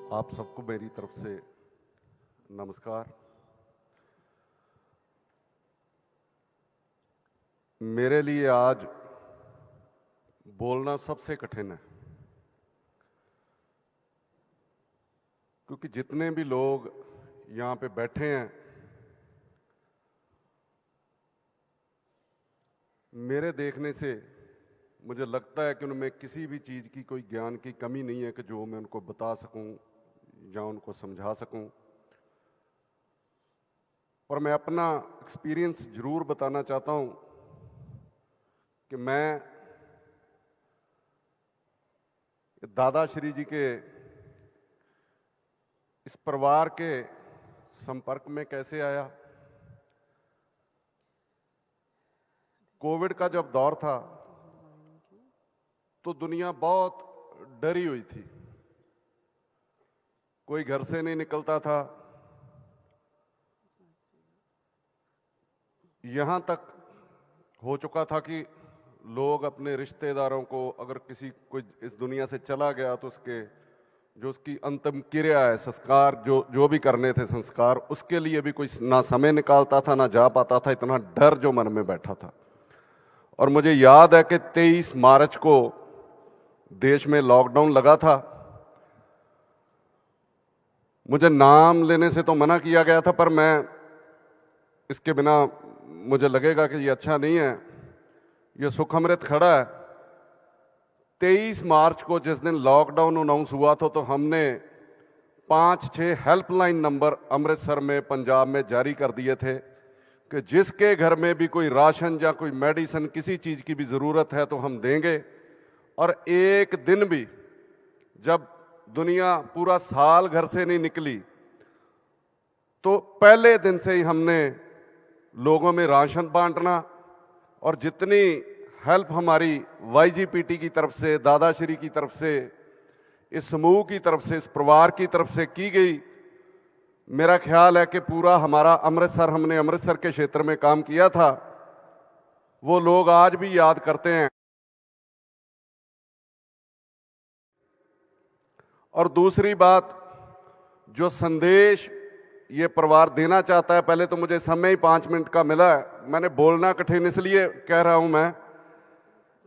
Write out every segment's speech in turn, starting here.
आप सबको मेरी तरफ से नमस्कार। मेरे लिए आज बोलना सबसे कठिन है, क्योंकि जितने भी लोग यहाँ पे बैठे हैं, मेरे देखने से मुझे लगता है कि उनमें किसी भी चीज़ की कोई ज्ञान की कमी नहीं है कि जो मैं उनको बता सकूं या उनको समझा सकूं। और मैं अपना एक्सपीरियंस जरूर बताना चाहता हूं कि मैं दादाश्री जी के इस परिवार के संपर्क में कैसे आया। कोविड का जब दौर था तो दुनिया बहुत डरी हुई थी, कोई घर से नहीं निकलता था। यहाँ तक हो चुका था कि लोग अपने रिश्तेदारों को, अगर किसी कोई इस दुनिया से चला गया तो उसकी अंतिम क्रिया है, संस्कार जो भी करने थे संस्कार, उसके लिए भी कोई ना समय निकालता था ना जा पाता था। इतना डर जो मन में बैठा था। और मुझे याद है कि 23 मार्च को देश में लॉकडाउन लगा था। मुझे नाम लेने से तो मना किया गया था, पर मैं इसके बिना मुझे लगेगा कि ये अच्छा नहीं है। ये सुखअमृत खड़ा है। 23 मार्च को जिस दिन लॉकडाउन अनाउंस हुआ था तो हमने 5-6 हेल्पलाइन नंबर अमृतसर में, पंजाब में जारी कर दिए थे कि जिसके घर में भी कोई राशन या कोई मेडिसिन, किसी चीज़ की भी ज़रूरत है तो हम देंगे। और एक दिन भी, जब दुनिया पूरा साल घर से नहीं निकली, तो पहले दिन से ही हमने लोगों में राशन बांटना और जितनी हेल्प हमारी वाईजीपीटी की तरफ से, दादाश्री की तरफ से, इस समूह की तरफ से, इस परिवार की तरफ से की गई, मेरा ख्याल है कि पूरा हमारा हमने अमृतसर के क्षेत्र में काम किया था, वो लोग आज भी याद करते हैं। और दूसरी बात, जो संदेश ये परिवार देना चाहता है, पहले तो मुझे समय ही 5 मिनट का मिला है। मैंने बोलना कठिन इसलिए कह रहा हूं मैं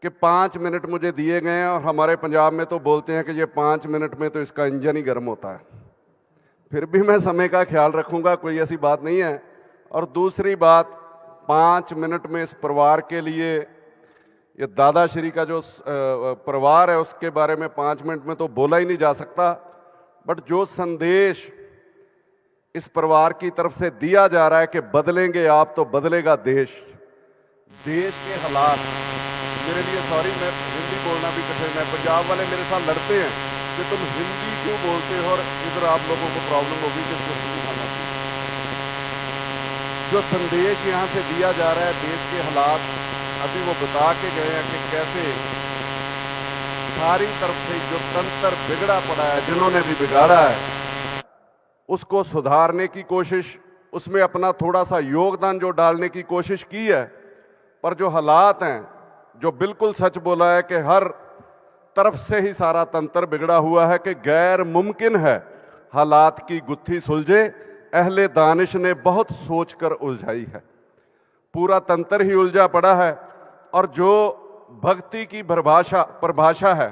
कि 5 मिनट मुझे दिए गए हैं, और हमारे पंजाब में तो बोलते हैं कि ये 5 मिनट में तो इसका इंजन ही गर्म होता है। फिर भी मैं समय का ख्याल रखूंगा, कोई ऐसी बात नहीं है। और दूसरी बात, 5 मिनट में इस परिवार के लिए, ये दादाश्री का जो परिवार है उसके बारे में 5 मिनट में तो बोला ही नहीं जा सकता। बट जो संदेश इस परिवार की तरफ से दिया जा रहा है कि बदलेंगे आप तो बदलेगा देश, देश के हालात, मेरे लिए, सॉरी मैं हिंदी बोलना भी कठिन है। पंजाब वाले मेरे साथ लड़ते हैं कि तुम हिंदी क्यों बोलते हो और इधर आप लोगों को प्रॉब्लम होगी किसको सिखाना चाहिए। जो संदेश यहाँ से दिया जा रहा है, देश के हालात अभी वो बता के गए हैं कि कैसे सारी तरफ से जो तंत्र बिगड़ा पड़ा है, जिन्होंने भी बिगाड़ा है उसको सुधारने की कोशिश, उसमें अपना थोड़ा सा योगदान जो डालने की कोशिश की है। पर जो हालात हैं, जो बिल्कुल सच बोला है कि हर तरफ से ही सारा तंत्र बिगड़ा हुआ है कि गैर मुमकिन है हालात की गुत्थी सुलझे, अहले दानिश ने बहुत सोचकर उलझाई है। पूरा तंत्र ही उलझा पड़ा है। और जो भक्ति की परिभाषा है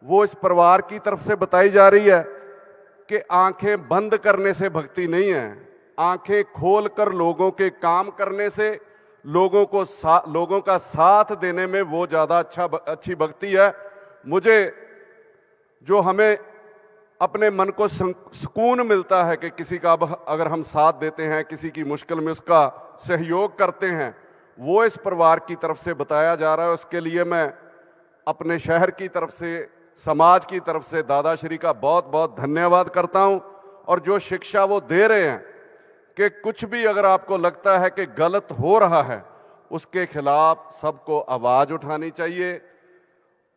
वो इस परिवार की तरफ से बताई जा रही है कि आंखें बंद करने से भक्ति नहीं है, आंखें खोलकर लोगों के काम करने से, लोगों का साथ देने में वो ज़्यादा अच्छी भक्ति है। मुझे जो हमें अपने मन को सुकून मिलता है कि किसी का अगर हम साथ देते हैं, किसी की मुश्किल में उसका सहयोग करते हैं, वो इस परिवार की तरफ से बताया जा रहा है। उसके लिए मैं अपने शहर की तरफ से, समाज की तरफ से दादाश्री का बहुत बहुत धन्यवाद करता हूं। और जो शिक्षा वो दे रहे हैं कि कुछ भी अगर आपको लगता है कि गलत हो रहा है, उसके खिलाफ सबको आवाज उठानी चाहिए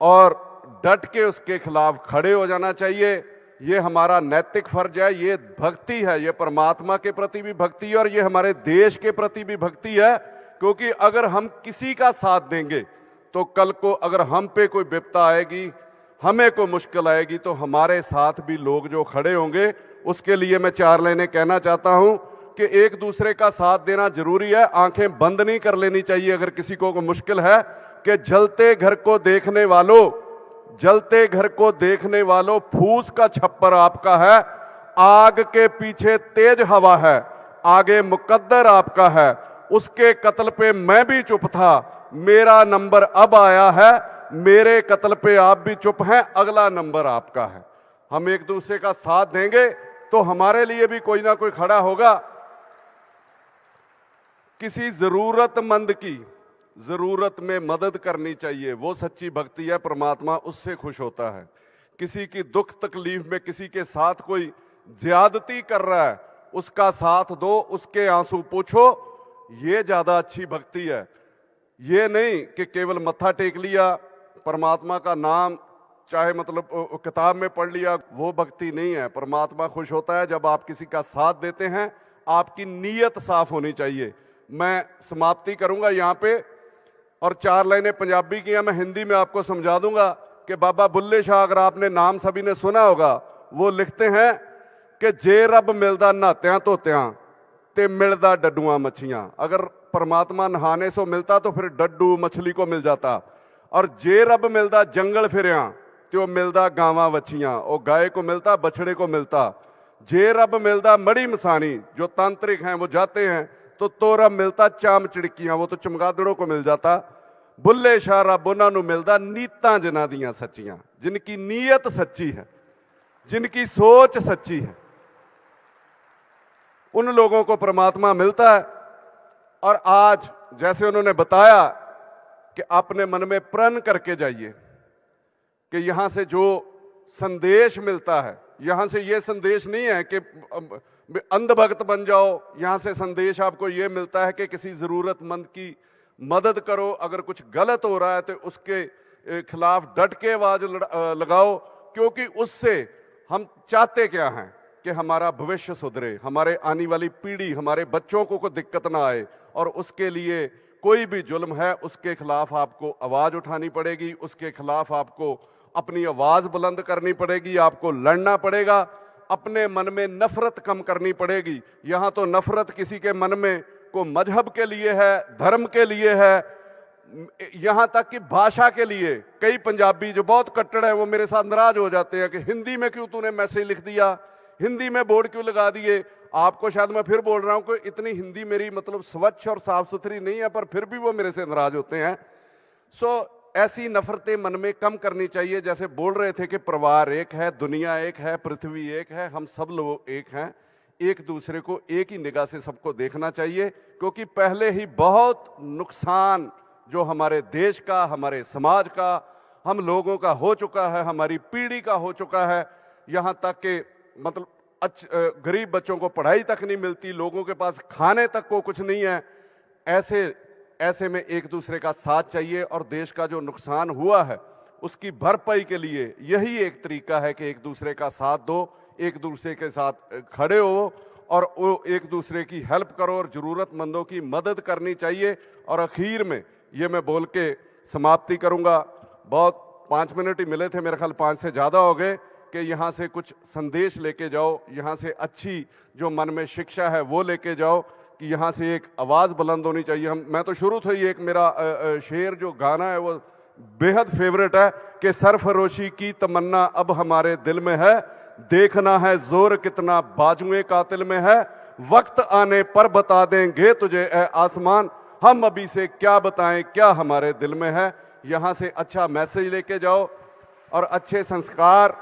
और डट के उसके खिलाफ खड़े हो जाना चाहिए। ये हमारा नैतिक फर्ज है, ये भक्ति है, ये परमात्मा के प्रति भी भक्ति है और ये हमारे देश के प्रति भी भक्ति है। क्योंकि अगर हम किसी का साथ देंगे तो कल को अगर हम पे कोई विपदा आएगी, हमें को मुश्किल आएगी तो हमारे साथ भी लोग जो खड़े होंगे। उसके लिए मैं 4 लाइनें कहना चाहता हूं कि एक दूसरे का साथ देना जरूरी है, आंखें बंद नहीं कर लेनी चाहिए अगर किसी को मुश्किल है। कि जलते घर को देखने वालों फूस का छप्पर आपका है, आग के पीछे तेज हवा है, आगे मुकद्दर आपका है। उसके कत्ल पे मैं भी चुप था, मेरा नंबर अब आया है, मेरे कत्ल पे आप भी चुप हैं, अगला नंबर आपका है। हम एक दूसरे का साथ देंगे तो हमारे लिए भी कोई ना कोई खड़ा होगा। किसी जरूरतमंद की जरूरत में मदद करनी चाहिए, वो सच्ची भक्ति है, परमात्मा उससे खुश होता है। किसी की दुख तकलीफ में किसी के साथ कोई ज्यादती कर रहा है, उसका साथ दो, उसके आंसू पूछो, ये ज्यादा अच्छी भक्ति है। ये नहीं कि केवल मत्था टेक लिया, परमात्मा का नाम चाहे मतलब किताब में पढ़ लिया, वो भक्ति नहीं है। परमात्मा खुश होता है जब आप किसी का साथ देते हैं, आपकी नीयत साफ होनी चाहिए। मैं समाप्ति करूंगा यहाँ पे, और 4 लाइनें पंजाबी की हैं, मैं हिंदी में आपको समझा दूंगा कि बाबा बुल्ले शाह, अगर आपने नाम सभी ने सुना होगा, वो लिखते हैं कि जे रब मिलदा नहात्यां धोत्यां ते मिलदा डड्डुआं मच्छियां। अगर परमात्मा नहाने से मिलता तो फिर डड्डू मछली को मिल जाता, और जे रब मिलदा जंगल फिरियां तो मिलदा गावां वछियां, वो गाय को मिलता, बछड़े को मिलता। जे रब मिलदा मड़ी मसानी, जो तांत्रिक हैं वो जाते हैं, तो रब मिलता चाम चिड़कियां, वो तो चमगादड़ों को मिल जाता। बुल्ले शाह रब उन्होंने मिलता नीतां जिन्हां दियां सच्चियां, जिनकी नीयत सच्ची है, जिनकी सोच सच्ची है, उन लोगों को परमात्मा मिलता है। और आज जैसे उन्होंने बताया कि अपने मन में प्रण करके जाइए कि यहां से जो संदेश मिलता है, यहां से ये संदेश नहीं है कि अंधभक्त बन जाओ, यहां से संदेश आपको ये मिलता है कि किसी जरूरतमंद की मदद करो, अगर कुछ गलत हो रहा है तो उसके खिलाफ डट के आवाज लगाओ, क्योंकि उससे हम चाहते क्या हैं कि हमारा भविष्य सुधरे, हमारे आने वाली पीढ़ी, हमारे बच्चों को कोई दिक्कत ना आए। और उसके लिए कोई भी जुल्म है उसके खिलाफ आपको आवाज उठानी पड़ेगी, उसके खिलाफ आपको अपनी आवाज बुलंद करनी पड़ेगी, आपको लड़ना पड़ेगा, अपने मन में नफरत कम करनी पड़ेगी। यहां तो नफरत किसी के मन में को मजहब के लिए है, धर्म के लिए है, यहां तक कि भाषा के लिए। कई पंजाबी जो बहुत कट्टर है वो मेरे साथ नाराज हो जाते हैं कि हिंदी में क्यों तूने मैसेज लिख दिया, हिंदी में बोर्ड क्यों लगा दिए। आपको शायद मैं फिर बोल रहा हूं कि इतनी हिंदी मेरी मतलब स्वच्छ और साफ सुथरी नहीं है, पर फिर भी वो मेरे से नाराज होते हैं। ऐसी नफरतें मन में कम करनी चाहिए। जैसे बोल रहे थे कि परिवार एक है, दुनिया एक है, पृथ्वी एक है, हम सब लोग एक हैं, एक दूसरे को एक ही निगाह से सबको देखना चाहिए। क्योंकि पहले ही बहुत नुकसान जो हमारे देश का, हमारे समाज का, हम लोगों का हो चुका है, हमारी पीढ़ी का हो चुका है। यहाँ तक कि मतलब गरीब बच्चों को पढ़ाई तक नहीं मिलती, लोगों के पास खाने तक को कुछ नहीं है। ऐसे में एक दूसरे का साथ चाहिए, और देश का जो नुकसान हुआ है उसकी भरपाई के लिए यही एक तरीका है कि एक दूसरे का साथ दो, एक दूसरे के साथ खड़े हो, और वो एक दूसरे की हेल्प करो, और ज़रूरतमंदों की मदद करनी चाहिए। और आखिर में ये मैं बोल के समाप्ति करूँगा, बहुत 5 मिनट ही मिले थे, मेरे ख्याल 5 से ज़्यादा हो गए, कि यहाँ से कुछ संदेश लेके जाओ, यहाँ से अच्छी जो मन में शिक्षा है वो लेके जाओ, कि यहाँ से एक आवाज़ बुलंद होनी चाहिए। मैं तो शुरू से ही एक मेरा शेर जो गाना है वो बेहद फेवरेट है कि सरफरोशी की तमन्ना अब हमारे दिल में है, देखना है जोर कितना बाजुए कातिल में है, वक्त आने पर बता देंगे तुझे ए आसमान, हम अभी से क्या बताएं क्या हमारे दिल में है। यहाँ से अच्छा मैसेज लेके जाओ, और अच्छे संस्कार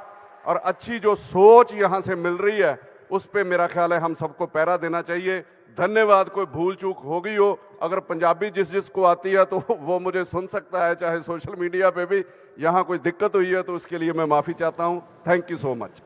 और अच्छी जो सोच यहाँ से मिल रही है उस पे मेरा ख्याल है हम सबको पहरा देना चाहिए। धन्यवाद। कोई भूल चूक हो गई हो, अगर पंजाबी जिसको आती है तो वो मुझे सुन सकता है, चाहे सोशल मीडिया पे भी। यहाँ कोई दिक्कत हुई है तो उसके लिए मैं माफ़ी चाहता हूँ। Thank you so much.